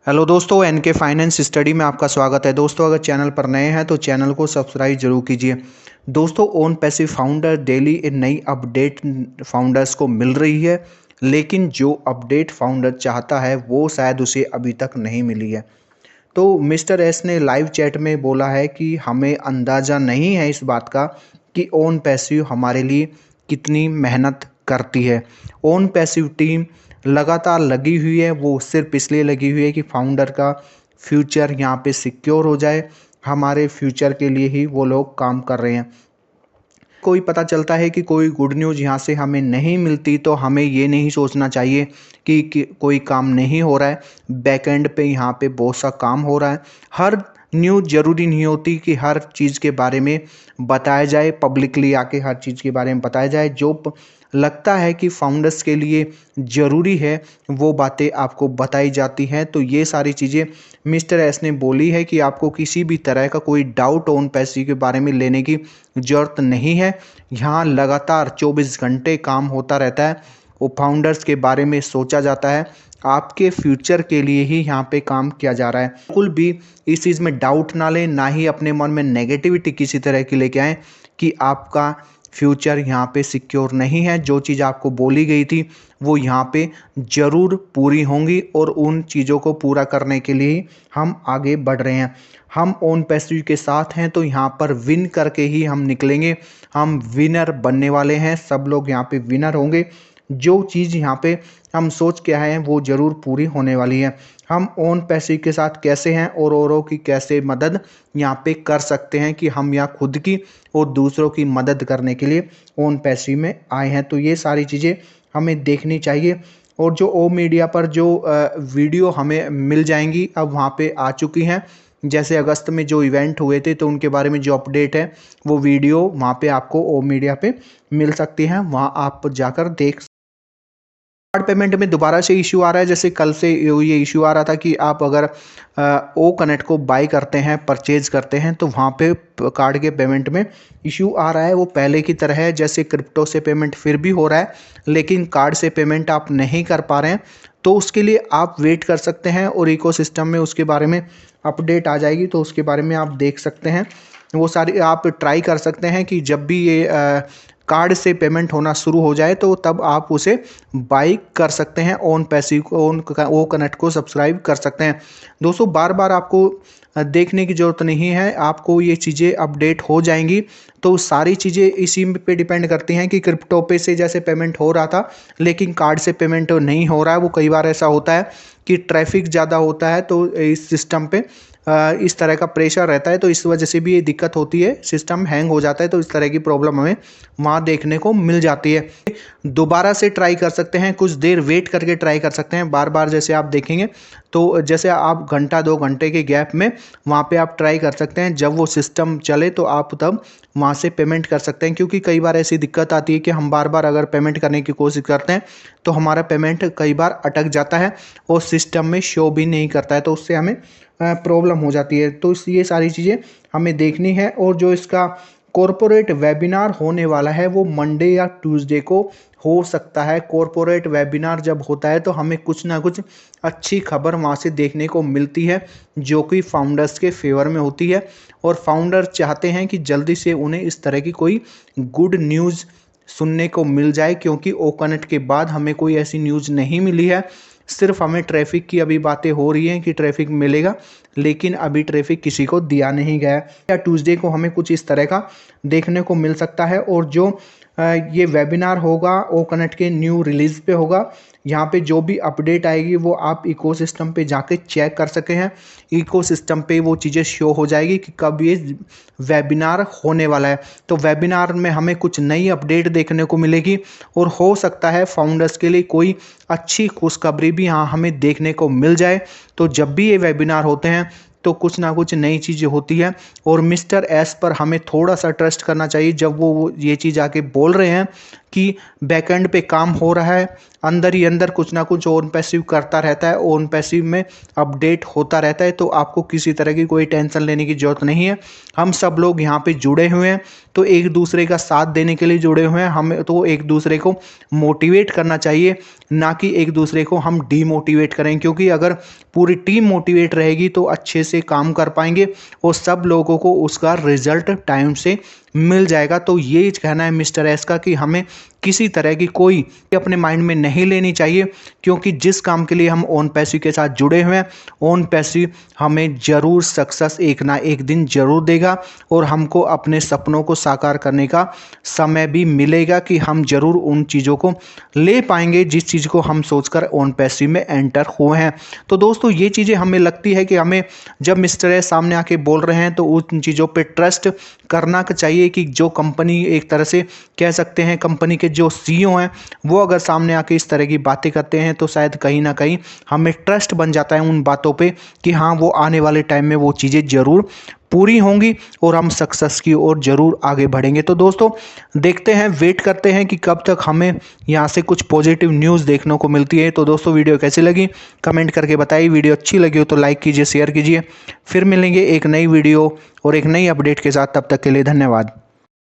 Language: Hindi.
हेलो दोस्तों, एनके फाइनेंस स्टडी में आपका स्वागत है। दोस्तों, अगर चैनल पर नए हैं तो चैनल को सब्सक्राइब जरूर कीजिए। दोस्तों, ओन पैसिव फाउंडर डेली एक नई अपडेट फाउंडर्स को मिल रही है, लेकिन जो अपडेट फाउंडर चाहता है वो शायद उसे अभी तक नहीं मिली है। तो मिस्टर एस ने लाइव चैट में बोला है कि हमें अंदाज़ा नहीं है इस बात का कि ओन पैसिव हमारे लिए कितनी मेहनत करती है। ओन पैसिव टीम लगातार लगी हुई है, वो सिर्फ इसलिए लगी हुई है कि फाउंडर का फ्यूचर यहाँ पे सिक्योर हो जाए। हमारे फ्यूचर के लिए ही वो लोग काम कर रहे हैं। कोई पता चलता है कि कोई गुड न्यूज़ यहाँ से हमें नहीं मिलती तो हमें ये नहीं सोचना चाहिए कि कोई काम नहीं हो रहा है। बैकएंड पे यहाँ पे बहुत सा काम हो रहा है। हर न्यूज़ ज़रूरी नहीं होती कि हर चीज़ के बारे में बताया जाए, पब्लिकली आके हर चीज़ के बारे में बताया जाए। जो लगता है कि फाउंडर्स के लिए ज़रूरी है वो बातें आपको बताई जाती हैं। तो ये सारी चीज़ें मिस्टर एस ने बोली है कि आपको किसी भी तरह का कोई डाउट ओन पैसे के बारे में लेने की ज़रूरत नहीं है। यहाँ लगातार 24 घंटे काम होता रहता है। वो फाउंडर्स के बारे में सोचा जाता है, आपके फ्यूचर के लिए ही यहाँ पे काम किया जा रहा है। बिल्कुल भी इस चीज़ में डाउट ना लें, ना ही अपने मन में नेगेटिविटी किसी तरह की लेके आएँ कि आपका फ्यूचर यहाँ पे सिक्योर नहीं है। जो चीज़ आपको बोली गई थी वो यहाँ पे ज़रूर पूरी होंगी और उन चीज़ों को पूरा करने के लिए हम आगे बढ़ रहे हैं। हम ओन पैसिव के साथ हैं तो यहाँ पर विन करके ही हम निकलेंगे। हम विनर बनने वाले हैं, सब लोग यहाँ पे विनर होंगे। जो चीज़ यहाँ पे हम सोच के आए हैं वो ज़रूर पूरी होने वाली है। हम ओन पैसिव के साथ कैसे हैं और औरों की कैसे मदद यहाँ पे कर सकते हैं कि हम यहाँ खुद की और दूसरों की मदद करने के लिए ओन पैसिव में आए हैं। तो ये सारी चीज़ें हमें देखनी चाहिए। और जो ओ मीडिया पर जो वीडियो हमें मिल जाएंगी अब वहाँ पे आ चुकी हैं। जैसे अगस्त में जो इवेंट हुए थे तो उनके बारे में जो अपडेट है वो वीडियो वहाँ पे आपको ओ मीडिया पे मिल सकती हैं, वहाँ आप जाकर देख। कार्ड पेमेंट में दोबारा से इशू आ रहा है। जैसे कल से ये इशू आ रहा था कि आप अगर ओ कनेक्ट को बाई करते हैं, परचेज करते हैं तो वहाँ पे कार्ड के पेमेंट में इशू आ रहा है। वो पहले की तरह है, जैसे क्रिप्टो से पेमेंट फिर भी हो रहा है लेकिन कार्ड से पेमेंट आप नहीं कर पा रहे हैं। तो उसके लिए आप वेट कर सकते हैं और इकोसिस्टम में उसके बारे में अपडेट आ जाएगी तो उसके बारे में आप देख सकते हैं। वो सारी आप ट्राई कर सकते हैं कि जब भी ये कार्ड से पेमेंट होना शुरू हो जाए तो तब आप उसे बाई कर सकते हैं। ओन पैसिव को ओ कनेक्ट को सब्सक्राइब कर सकते हैं। दोस्तों, बार बार आपको देखने की ज़रूरत नहीं है, आपको ये चीज़ें अपडेट हो जाएंगी। तो सारी चीज़ें इसी पे डिपेंड करती हैं कि क्रिप्टो पे से जैसे पेमेंट हो रहा था लेकिन कार्ड से पेमेंट नहीं हो रहा है। वो कई बार ऐसा होता है कि ट्रैफिक ज़्यादा होता है तो इस सिस्टम पे इस तरह का प्रेशर रहता है तो इस वजह से भी ये दिक्कत होती है, सिस्टम हैंग हो जाता है। तो इस तरह की प्रॉब्लम हमें वहाँ देखने को मिल जाती है। दोबारा से ट्राई कर सकते हैं, कुछ देर वेट करके ट्राई कर सकते हैं। बार बार जैसे आप देखेंगे तो जैसे आप घंटा 2 घंटे के गैप में वहाँ पे आप ट्राई कर सकते हैं। जब वो सिस्टम चले तो आप तब वहाँ से पेमेंट कर सकते हैं, क्योंकि कई बार ऐसी दिक्कत आती है कि हम बार बार अगर पेमेंट करने की कोशिश करते हैं तो हमारा पेमेंट कई बार अटक जाता है और सिस्टम में शो भी नहीं करता है, तो उससे हमें प्रॉब्लम हो जाती है। तो ये सारी चीज़ें हमें देखनी है। और जो इसका कॉरपोरेट वेबिनार होने वाला है वो मंडे या ट्यूसडे को हो सकता है। कॉरपोरेट वेबिनार जब होता है तो हमें कुछ ना कुछ अच्छी खबर वहाँ से देखने को मिलती है जो कि फाउंडर्स के फेवर में होती है। और फाउंडर चाहते हैं कि जल्दी से उन्हें इस तरह की कोई गुड न्यूज़ सुनने को मिल जाए, क्योंकि ओ कनेक्ट के बाद हमें कोई ऐसी न्यूज़ नहीं मिली है। सिर्फ हमें ट्रैफिक की अभी बातें हो रही हैं कि ट्रैफिक मिलेगा, लेकिन अभी ट्रैफिक किसी को दिया नहीं गया है। या ट्यूसडे को हमें कुछ इस तरह का देखने को मिल सकता है। और जो ये वेबिनार होगा ओ कनेक्ट के न्यू रिलीज़ पे होगा। यहाँ पे जो भी अपडेट आएगी वो आप इकोसिस्टम पे जाके चेक कर सके हैं। इकोसिस्टम पे वो चीज़ें शो हो जाएगी कि कब ये वेबिनार होने वाला है। तो वेबिनार में हमें कुछ नई अपडेट देखने को मिलेगी और हो सकता है फाउंडर्स के लिए कोई अच्छी खुशखबरी भी यहाँ हमें देखने को मिल जाए। तो जब भी ये वेबिनार होते हैं तो कुछ ना कुछ नई चीज़ें होती है और मिस्टर एस पर हमें थोड़ा सा ट्रस्ट करना चाहिए। जब वो ये चीज़ आके बोल रहे हैं कि बैकएंड पे काम हो रहा है, अंदर ही अंदर कुछ ना कुछ ओन पैसिव करता रहता है, ओन पैसिव में अपडेट होता रहता है। तो आपको किसी तरह की कोई टेंशन लेने की जरूरत नहीं है। हम सब लोग यहाँ पे जुड़े हुए हैं, तो एक दूसरे का साथ देने के लिए जुड़े हुए हैं। हमें तो एक दूसरे को मोटिवेट करना चाहिए, ना कि एक दूसरे को हम डीमोटिवेट करें, क्योंकि अगर पूरी टीम मोटिवेट रहेगी तो अच्छे से काम कर पाएंगे और सब लोगों को उसका रिजल्ट टाइम से मिल जाएगा। तो ये कहना है मिस्टर एस का कि हमें किसी तरह की कोई अपने माइंड में नहीं लेनी चाहिए, क्योंकि जिस काम के लिए हम ओन पैसिव के साथ जुड़े हुए हैं, ओन पैसिव हमें जरूर सक्सेस एक ना एक दिन जरूर देगा और हमको अपने सपनों को साकार करने का समय भी मिलेगा कि हम जरूर उन चीज़ों को ले पाएंगे जिस चीज़ को हम सोचकर ओन पैसिव में एंटर हुए हैं। तो दोस्तों ये चीज़ें हमें लगती है कि हमें जब मिस्टर एस सामने आके बोल रहे हैं तो उन चीज़ों पे ट्रस्ट करना चाहिए कि जो कंपनी, एक तरह से कह सकते हैं कंपनी के जो सीईओ हैं, वो अगर सामने आके इस तरह की बातें करते हैं तो शायद कहीं ना कहीं हमें ट्रस्ट बन जाता है उन बातों पे कि हाँ वो आने वाले टाइम में वो चीज़ें ज़रूर पूरी होंगी और हम सक्सेस की ओर जरूर आगे बढ़ेंगे। तो दोस्तों देखते हैं, वेट करते हैं कि कब तक हमें यहाँ से कुछ पॉजिटिव न्यूज़ देखने को मिलती है। तो दोस्तों वीडियो कैसी लगी कमेंट करके बताइए, वीडियो अच्छी लगी हो तो लाइक कीजिए, शेयर कीजिए। फिर मिलेंगे एक नई वीडियो और एक नई अपडेट के साथ, तब तक के लिए धन्यवाद।